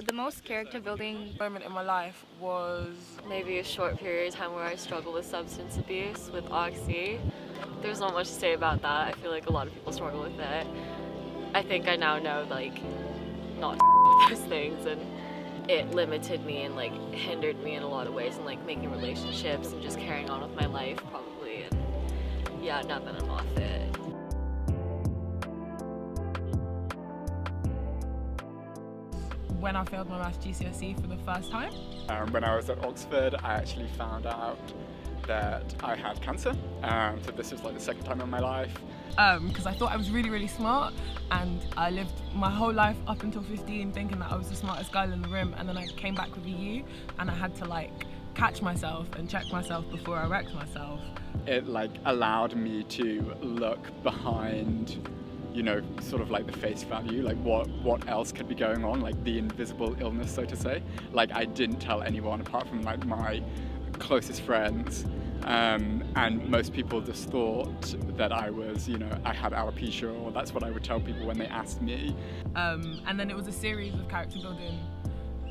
The most character building moment in my life was maybe a short period of time where I struggled with substance abuse with Oxy. There's not much to say about that. I feel like a lot of people struggle with it. I think I now know, like, not with those things, and it limited me and, like, hindered me in a lot of ways in, like, making relationships and just carrying on with my life, probably. And yeah, now that I'm off it. when I failed my maths GCSE for the first time. When I was at Oxford, I actually found out that I had cancer. So this was like the second time in my life. Because I thought I was really, really smart, and I lived my whole life up until 15 thinking that I was the smartest girl in the room, and then I came back with a U and I had to like catch myself and check myself before I wrecked myself. It like allowed me to look behind, you know, sort of like the face value, like what else could be going on, like the invisible illness, so to say. Like I didn't tell anyone apart from like my closest friends. And most people just thought that I was, you know, I had alopecia, or that's what I would tell people when they asked me. And then it was a series of character building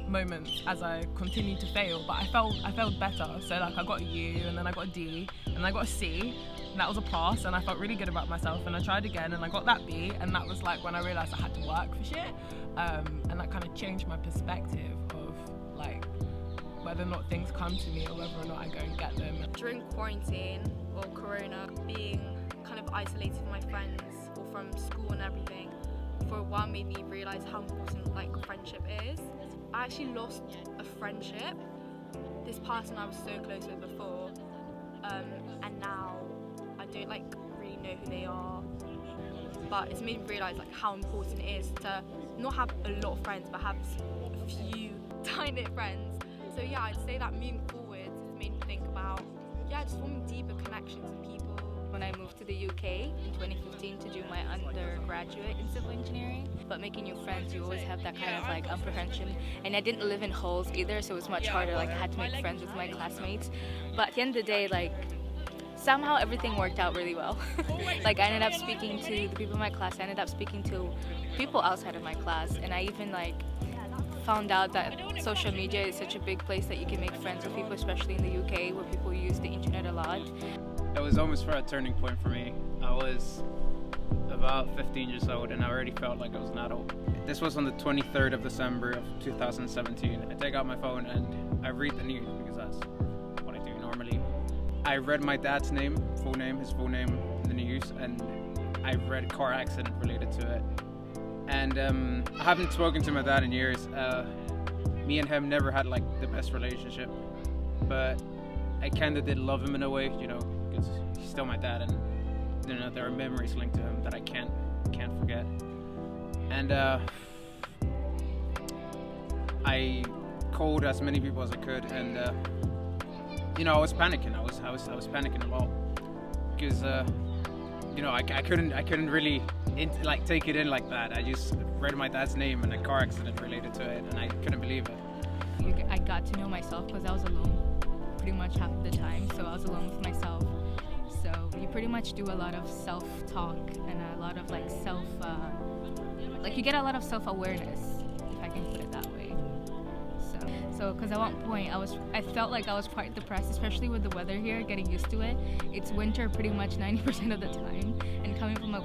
moments as I continued to fail, but I felt better. So like I got a U, and then I got a D, and I got a C, and that was a pass, and I felt really good about myself, and I tried again and I got that B, and that was like when I realised I had to work for shit, and that kind of changed my perspective of like whether or not things come to me or whether or not I go and get them. during quarantine or corona, being kind of isolated from my friends or from school and everything, for a while made me realise how important like friendship is. I actually lost a friendship. This person I was so close with before, and now I don't like really know who they are. But it's made me realise like how important it is to not have a lot of friends, but have a few tiny friends. So yeah, I'd say that moving forward, it's made me think about just forming deeper connections with people. When I moved to the UK in 2015 to do my undergraduate in civil engineering, but making new friends, you always have that kind of like apprehension. And I didn't live in halls either, so it was much harder. Like I had to make friends with my classmates. But at the end of the day, like somehow everything worked out really well. Like I ended up speaking to the people in my class. I ended up speaking to people outside of my class, and I even like found out that social media is such a big place that you can make friends with people, especially in the UK where people use the internet a lot. It was almost for a turning point for me. I was about 15 years old and I already felt like I was an adult. This was on the 23rd of December of 2017. I take out my phone and I read the news because that's what I do normally. I read my dad's name, his full name in the news, and I read car accident related to it. And I haven't spoken to my dad in years. Me and him never had like the best relationship, but I kind of did love him in a way, you know, because he's still my dad, and you know there are memories linked to him that I can't forget. And I called as many people as I could, and you know I was panicking. I was panicking a lot because you know I couldn't really like take it in like that. I just read my dad's name and a car accident related to it, and I couldn't believe it. I got to know myself because I was alone pretty much half of the time, so I was alone with myself. So you pretty much do a lot of self-talk and a lot of like like you get a lot of self-awareness, if I can put it that way. So because at one point I felt like I was quite depressed, especially with the weather here, getting used to it. It's winter pretty much 90% of the time, and coming from a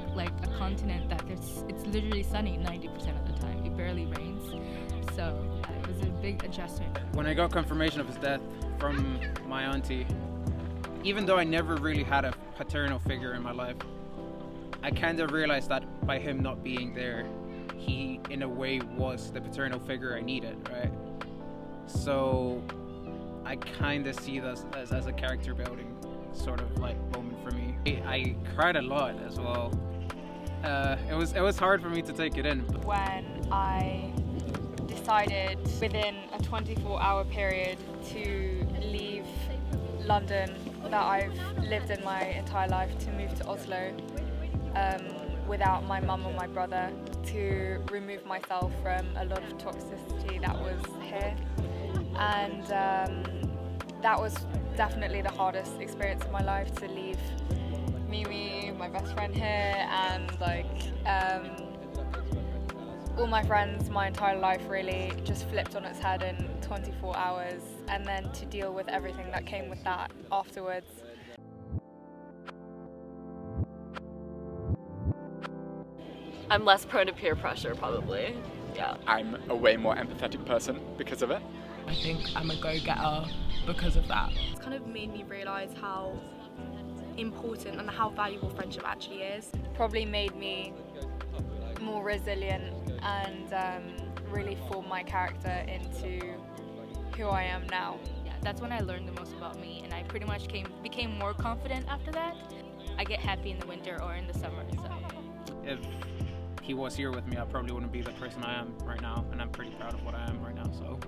continent that it's literally sunny 90% of the time. It barely rains, so it was a big adjustment. When I got confirmation of his death from my auntie, even though I never really had a paternal figure in my life, I kind of realized that by him not being there, he in a way was the paternal figure I needed, right? So I kind of see this as a character building sort of like moment for me. I cried a lot as well. It was hard for me to take it in. When I decided within a 24-hour period to leave London that I've lived in my entire life, to move to Oslo without my mum or my brother, to remove myself from a lot of toxicity that was here. And that was definitely the hardest experience of my life, to leave Mimi, my best friend here, and like all my friends, my entire life really just flipped on its head in 24 hours, and then to deal with everything that came with that afterwards. I'm less prone to peer pressure, probably. Yeah. I'm a way more empathetic person because of it. I think I'm a go-getter because of that. It's kind of made me realise how important and how valuable friendship actually is. Probably made me more resilient and really formed my character into who I am now. Yeah, that's when I learned the most about me, and I pretty much became more confident after that. I get happy in the winter or in the summer, so. If he was here with me, I probably wouldn't be the person I am right now, and I'm pretty proud of what I am right now, so